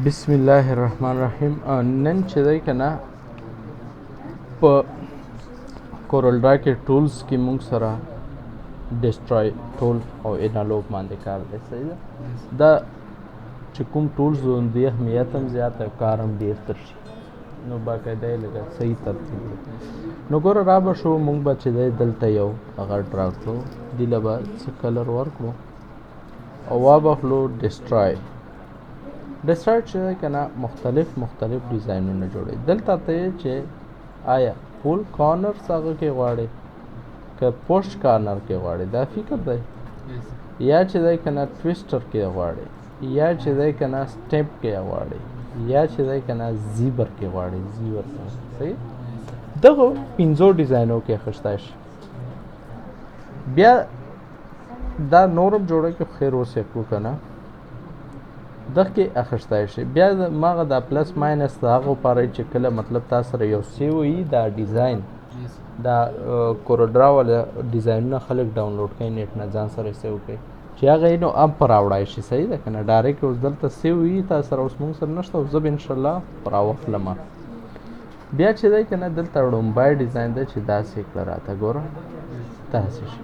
بسم الله الرحمن الرحیم. نن چې دی که نه په کورلډرا کې ټولز کې موږ سره ډسټرای ټول او انالوګ باندې کار دی. صحیح ده. دا چې کوم ټولز دی اهمیت هم زیات او کار هم ډېر تر شي، نو باقاعده یې لږه صحیح ترتیب دی. نو ګوره را به شو موږ به چې دی دلته یو هغه ډرا کړو، دې له به څه کلر ورکړو او وابخلو ډسټرای. ډسټرای چې دی که نه مختلف ډیزاینونه جوړوي. دلته ته یې چې آیا فول کارنرز هغه کې غواړې که پوسټ کارنر کې غواړې، دا فکر دی، یا چې دی که نه ټویسټر کې غواړې، یا چې دی که نه سټیپ کې غواړې، یا چې دی که نه زیبر کې غواړې. زیبر صحیح. دغه پنځو ډیزاینو کې اخیستی شي. بیا دا نورم جوړه کې خیر اوس یې کړو که نه دغه کې اخیستی شي. بیا ماغه دا پلس ماینس د هغو پاره چې کله مطلب تا سره یو سیو وي دا ډیزاین، دا کورلډرا والا ډیزاینونه خلک ډاونلوډ کوي نیټ نه ځان سره سیو کوي چې هغه یې نو اب په راوړای شي. صحیح ده که نه. ډایرکټ اوس دلته سیو وي تا سره، اوس موږ سره نشته، اوس زه به انشاءالله په راوخلمه. بیا چې دی که نه دلته وړومبی ډیزاین دی چې داسې کړه راته ګوره داسې شي.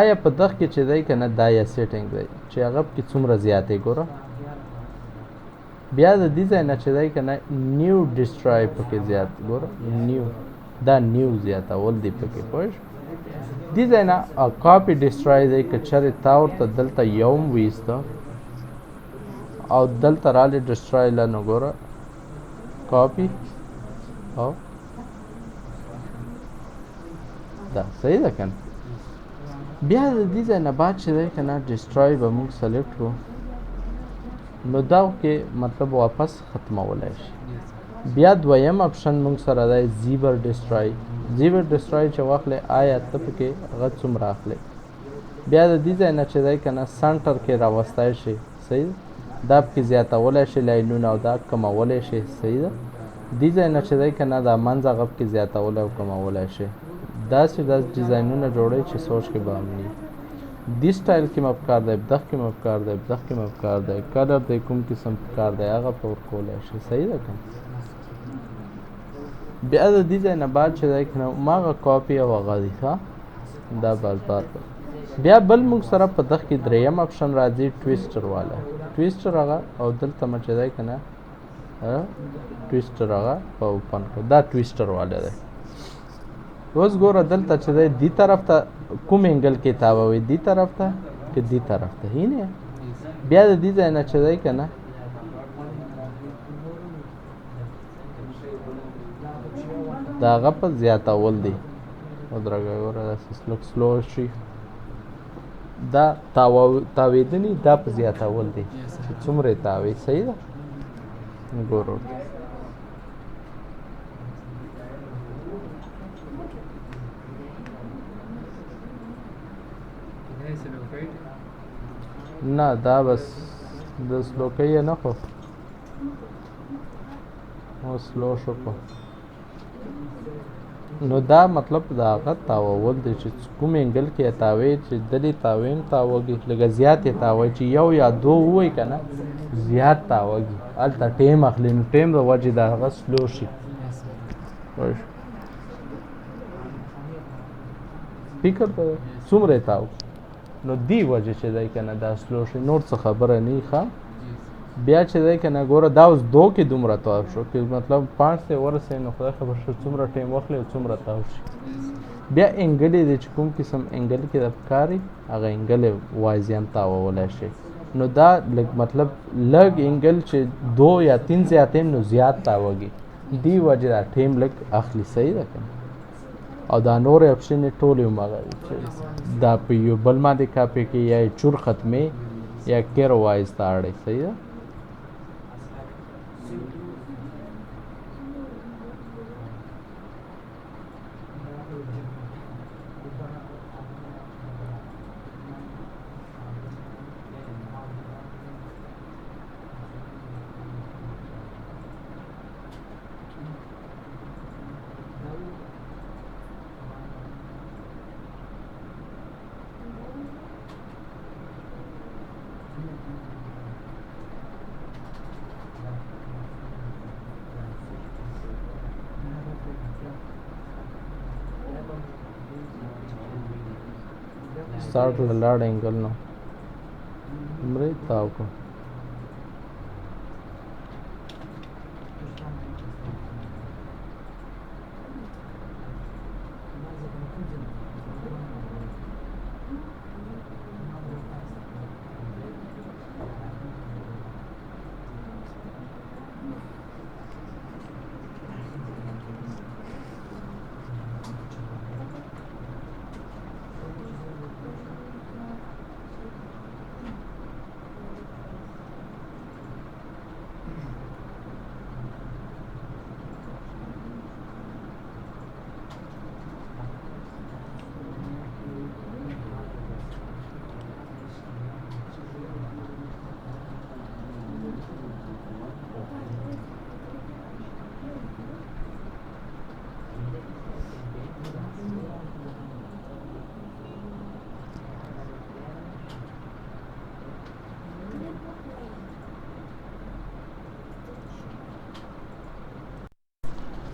آیا په دغه کې چې دی که نه دا یا سیټینګ دی چې هغه پکې څومره زیات دی ګوره. بیا د دې ځای نه چې دی که نه نیو ډسټرای پکې زیات ګوره، نیو دا نیو زیاتول دی پکې پوه شو. دې ځای نه کاپي ډسټرای دی که چېرې تا ورته دلته یو هم ویسته او دلته رالی ډسټرای له نو ګوره کاپي او دا صحیح ده که نه. بیا د دې ځای نه بعد چې دی که نه ډسټرای به موږ سلیکټ کړو نو دا کې مطلب واپس ختمولی شي. بیا دویم اپشن موږ سره دی زیبر ډسټرای. زیبر ډسټرای چې واخلې آیا ته پکې هغه څومره اخلې. بیا د دې ځای نه چې دی که نه سنټر کې راوستی شي. صحیح ده. دا پکې زیاتولی شي لاینونه او دا کمولی شي. صحیح ده. دې ځای نه چې دی که نه دا منځ هغه پکې زیاتولی او کمولی شي. داسې ډیزاینونه جوړوي چې سوچ کې به هم وي. دی سټایل کې مفکار دی، دغه کې مفکار دی، دغه کې مفکار دی، کلر دی کوم قسم کار دی هغه په ورکولی شي. صحیح ده که بیا د دې ځای نه بعد چې دی که نه هماغه کاپي او هغه دی ښه دا بار بیا بل موږ سره په دغه کې دریم اپشن راځي ټویسټر والا. ټویسټر هغه او دلته مه چې دی که نه ټویسټر هغه په اوپن کړو. دا ټویسټر والا دی. اوس ګوره دلته چې دی دې طرف ته کوم انګل کې تاووي، دې طرف ته که دې طرف ته هی نه. بیا د دې ځای نه چې دی که نه د هغه په زیاتول دی. ودرېږه ګوره داسې لږ سلو شي. دا تاوېدنې دا په زیاتول دی چې څومره یې تاووي. صحیح ده. ګوره نه دا بس د سلو کوي نه خو او سلو شو په نو دا مطلب د هغه تاوول دی چې کوم انګل کې یې تاوی چې دلې تاوی هم تاوږي لږه زیات یې تاوی چې یو یا دو ووایي که نه زیات تاوږي هلته ټیم اخلي نو ټیم د وجې د هغه سلو شي. فکر ته څومره یې تاو نو دی وجه چې دی که نه دا سلو شي. نور څه خبره نه ښه. بیا چې دی که نه ګوره دا اوس دو کې دومره تاو شو که مطلب 5 ته ورسوي نو خدای خبر شو څومره ټایم واخلي او څومره تاو شي. بیا انګل یې دی چې کوم قسم انګل کې د پکار وي هغه انګل یې وایزي هم تاوولی شي. نو دا لږ مطلب لږ انګل چې 2 یا 3 زیات نو زیات تاوږي دی وجه دا ټایم لږ اخلي. صحیح ده که او دا نور اپشن یې ټول یې هماغه چې دا په یو بل باندې کاپي کې یا چور ختمې یا کیر وایز ته اړئ. صحیح ده. 60 لاړ انګل نو عمرې تاو کو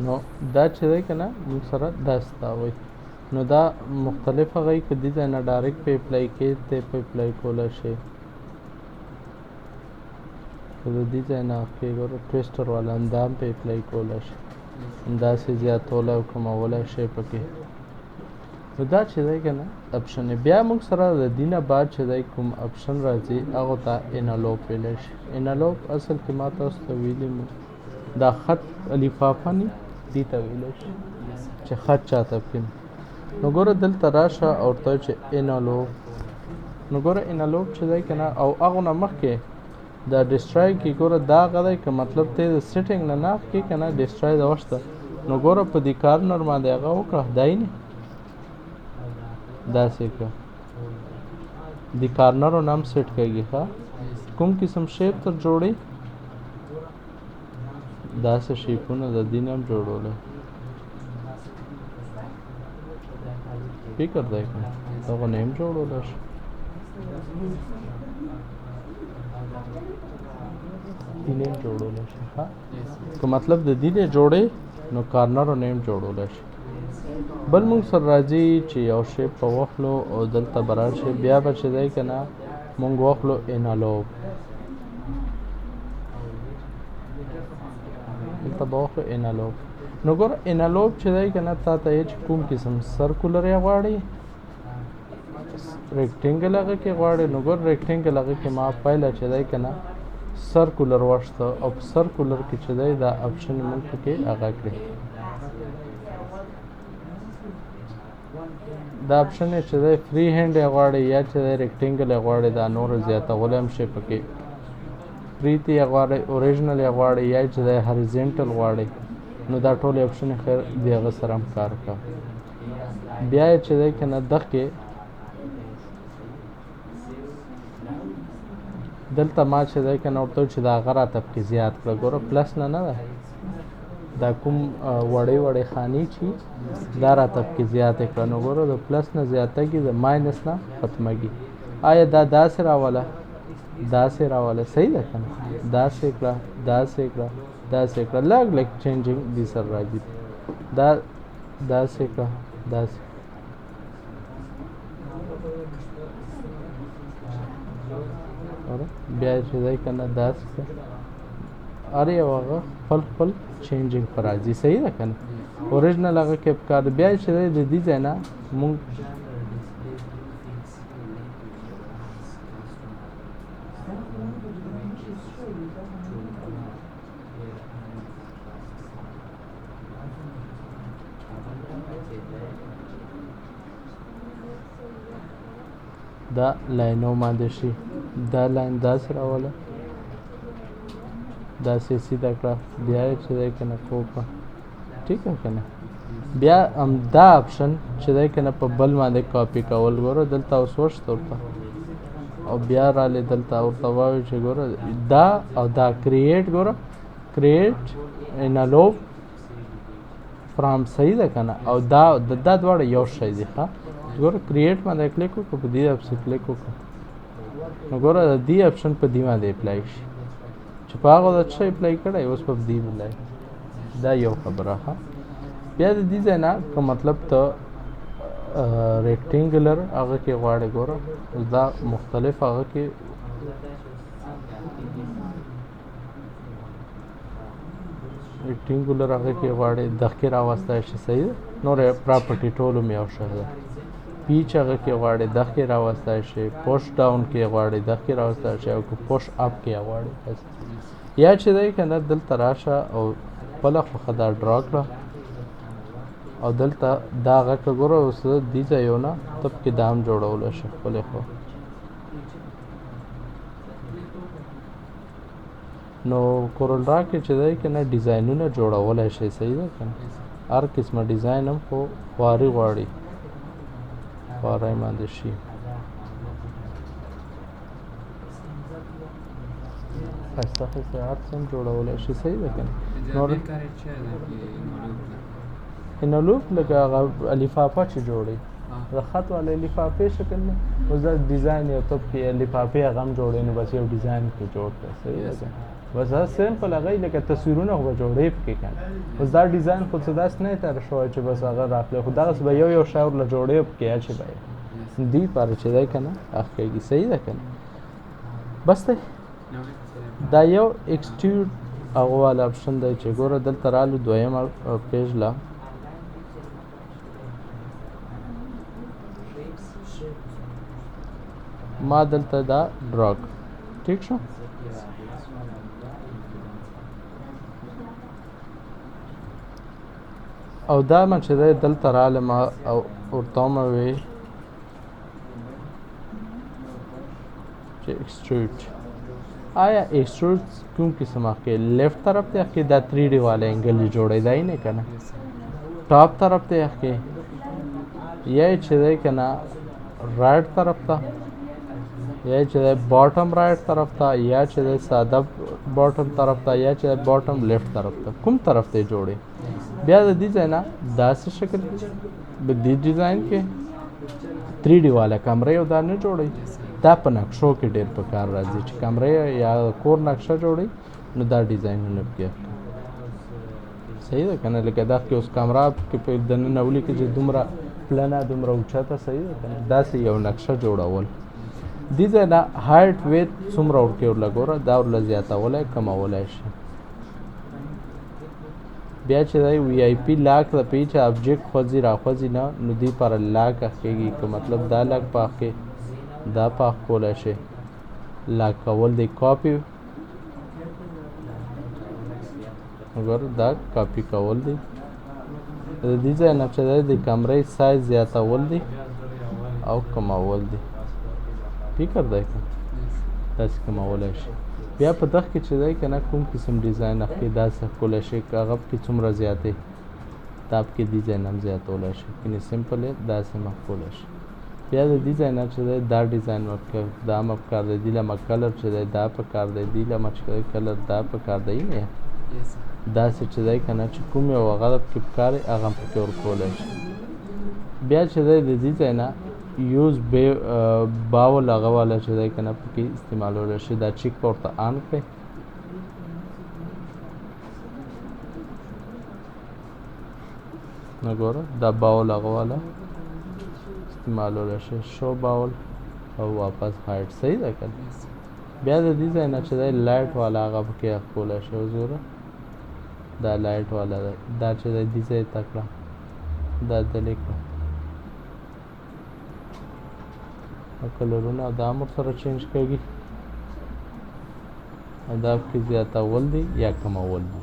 نو دا چې دی که نه موږ سره دا ستاوئ نو دا مختلف هغه که دې ځای نه ډایرکټ په اپلای کې ته په اپلای کولی شي که د دې ځای نه کې ګوره ټویسټر والا دا هم په اپلای کولی شي همداسې زیاتولی او کمولی شي پکې نو دا چې دی که نه اپشن بیا موږ سره د دې نه بعد چې دی کوم اپشن راځي هغو ته انالوپ ویلی شي انالوپ اصل کې ما تاسو ته ویلي مو دا خط لفافه نه دې ته ویلی شي چې خط چاته کړي نو ګوره دلته راشه او ورته چې انالوپ نو ګوره انالوپ چې دی که نه او هغو نه مخکې دا ډسټرای کې ګوره دا هغه دی که مطلب ته د سیټینګ نه نه کې که نه ډسټرای د وشته نو ګوره په دې کارنر باندې هغه وکړه دای نه داسې کړه د کارنرو نام سیټ کېږي ښه کوم قسم شیپ تر جوړي داسې شیپونه د دې نه هم جوړولی فکر دی که دغه نه هم جوړولی شي دې نه هم جوړولی شي ښه که مطلب د دې نه جوړې نو کارنرو نه هم جوړولی شي بل موږ سره راځي چې یو شیپ په واخلو او دلته به راشي بیا به چې دی که نه موږ واخلو انالوپ دلته به واخلو انالوپ نو ګوره انالوپ چې دی که نه تا ته یې چې کوم قسم سرکولر یې غواړي ریکټینګل هغه کې غواړي نو ګوره ریکټینګل هغه کې ما پایله چې دی که نه سرکولر وشته او په سرکولر کې چې دی دا اپشن موږ پکې هغه کړي دا اپشن چې دی فری هینډ یې غواړي یا چې دی ریکټینګل یې غواړي دا نور زیاتولی هم شي پکې فریتی یې غواړي اوریجنل یې غواړي یا چې دی هریزنټل غواړي نو دا ټول اپشن خیر د هغه سره هم کار کوه بیا یې چې دی که نه دغې دلته ما چې دی که نه ورته چې د هغه راته پکې زیات کړه ګوره پلس نه نه ده دا کوم وړې وړې خانې چې دا راته پکې زیاتې کړه نو ګوره د پلس نه زیاتېږي د ماینس نه ختمېږي آیا دا داسې راوله داسې راوله صحیح ده که نه داسې کړه داسې کړه داسې کړه لږ لږ چینجینګ دې سره راځي دا داسې کړه داسې بیا چې دی که نه داسې کړه هر یو هغه خپل خپل چینجینګ په راځي صحیح ده که نه اوریجنل هغه کې پکار دی بیا چې دی د دې ځای نه مونږ دا لاینو باندې شي دا لاین داسې راوله داسې سیده کړه بیا یې چې دی که نه کوکړه ټیک ده که نه بیا همدا اپشن چې دی که نه په بل باندې کاپي کول ګوره دلته اوس وشته ورته او بیا رالی دلته ورته وایو چې ګوره دا او دا کریټ ګوره کریټ انالوپ فرام صحیح ده که نه او دا دواړه یو شی دي ښه ګوره کریټ باندې کلیک وکړه په دې اپسې کلیک وکړه نو ګوره د دې اپشن په دې باندې اپلای شي چې په هغه د څه اپلای کړی اوس په دې اپلای دا یو خبره ښه بیا د دې ځای نه که مطلب ته ریکټینګولر هغه کې غواړې ګوره دا مختلف هغه کې ریکټینګولر هغه کې غواړې دغه راوستای شي صحیح ده نور پراپرټي ټول مې یو شی ده پیچ هغه کې غواړې دغه راوستای شي پوش ډاون کې غواړې دغه راوستای شي او پوش اپ کې غواړې یا چې دی کنه دلته راشه او خپله خوښه دا ډرا کړه او دلته دا هغه که ګوره اوس دې ځایونه ته پکې دا هم جوړولی شي خپلې خوا نو کورلډرا کې چې دی که نه ډیزاینونه جوړولی شي صحیح ده که نه هر قسمه ډیزاین هم خو خواري غواړي خواری باندې شي ښایسته ښایسته هر څه هم جوړولی شي صحیح ده که نه نور انالوپ لکه هغه لفافه چې جوړوي د خط والا لفافې شکل نه اوس دا ډیزاین یو طب کې لفافې هغه هم جوړوي نو بس یو ډیزاین کې جوړ کړه صحیح ده که بس هغه سمپل هغه لکه تصویرونه خو به جوړوي پکې که نه اوس دا ډیزاین خو څه داسې نه تیاره شوی چې بس هغه راخلي خو دغسې به یو شی ورله جوړوي پکې اچي به یې دې لپاره چې دی که نه هغه کېږي صحیح ده که نه بس دی دا یو ایکسټیوټ هغه والا اپشن دی چې ګوره دلته رالو دویمه پیج له ما دلته دا ډرا ټیک شو او دا ما چې دی دلته رالم او ورته ومې چې ایکسټروټ آیا ایکسټروټ کوم قسم کې لیفټ طرف ته کې دا 3D والا انګل جوړی دی نه کنه ټاپ طرف ته کې یا چې دی کنه رائټ طرف ته یا چې باټم رائټ طرف ته یا چې ساده باټم طرف ته یا چې باټم لیفټ طرف ته کوم طرف ته جوړي بیا د دې ځای نه داسې شکل به دې ډیزاین کې 3D والا کمره یو دا نه جوړي دا په نقشو کې ډېر په کار راځي چې کمره یا کور نقشه جوړي نو دا ډیزاینونه پکې صحیح ده که نه لکه دا کې اوس کمره کې په دننه ولیکي چې دومره پلنه دومره اوچته صحیح ده که نه داسې یو نقشه جوړول دې ځای نه هایټ ویت څومره ورکې ورله ګوره دا ورله زیاتولی کمولی شي بیا چې دی وی آی پي لاک د پی چې ابجیکټ خوځي راخوځي نه نو دې لپاره لاک اخکېږي که مطلب دا لاک پاکې دا پاک کولی شي لاک کول دی کاپي ګوره دا کاپي کول دی د دې ځای نه چې دی د کمرې سایز زیاتول دی او کمول دی فکر دی که داسې کمولی شي بیا په دغه کې چې دی که نه کوم قسم ډیزاین اخلي داسې ښکلی شي که هغه پکې څومره زیاتې دا پکې ډیزاین هم زیاتولی شي کنې سمپل یې داسې هم ښکلی شي بیا د دې ځای نه چې دی دا ډیزاین ورکوي دا هم پکار دی دې لمه کلر چې دی دا پکار دی دې لمه چې کلر دا پکار دی نه داسې چې دی که نه چې کوم یو هغه پکې پکار دی هغه هم پکې ورکولی شي بیا چې دی د دې ځای نه یوز باول هغه والا چې دی که نه پکې استعمالولی شي دا چیک په ورته آن کړئ نو ګوره دا باول هغه والا استعمالولی شي شو باول او واپس هایټ صحیح ده که بیا د دې ځای نه چې دی لایټ والا هغه پکې اخکولی شي اوس ګوره دا لایټ والا دی دا چې دی دې ځای ته کړه دا دلې کړه کلرونه دا هم ورسره چینج کېږي دا پکې زیاتول دي یا کمول دي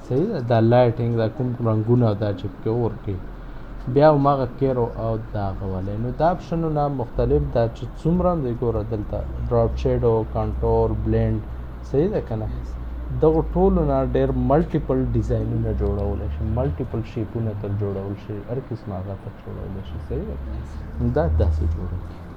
صحیح ده دا لایټینګ دا کوم رنګونه دا چې پکې ورکوي بیا هماغه کیرو او دا هغه والی نو دا اپشنونه مختلف دا چې څومره هم دی ګوره دلته ډراپ شیډو کانټور بلینډ صحیح ده که نه دغو ټولو نه ډېر ملټیپل ډیزاینونه جوړولی شي ملټیپل شیپونه تر جوړول شي هر قسمه هغه تر جوړولی شي صحیح ده دا داسې جوړوي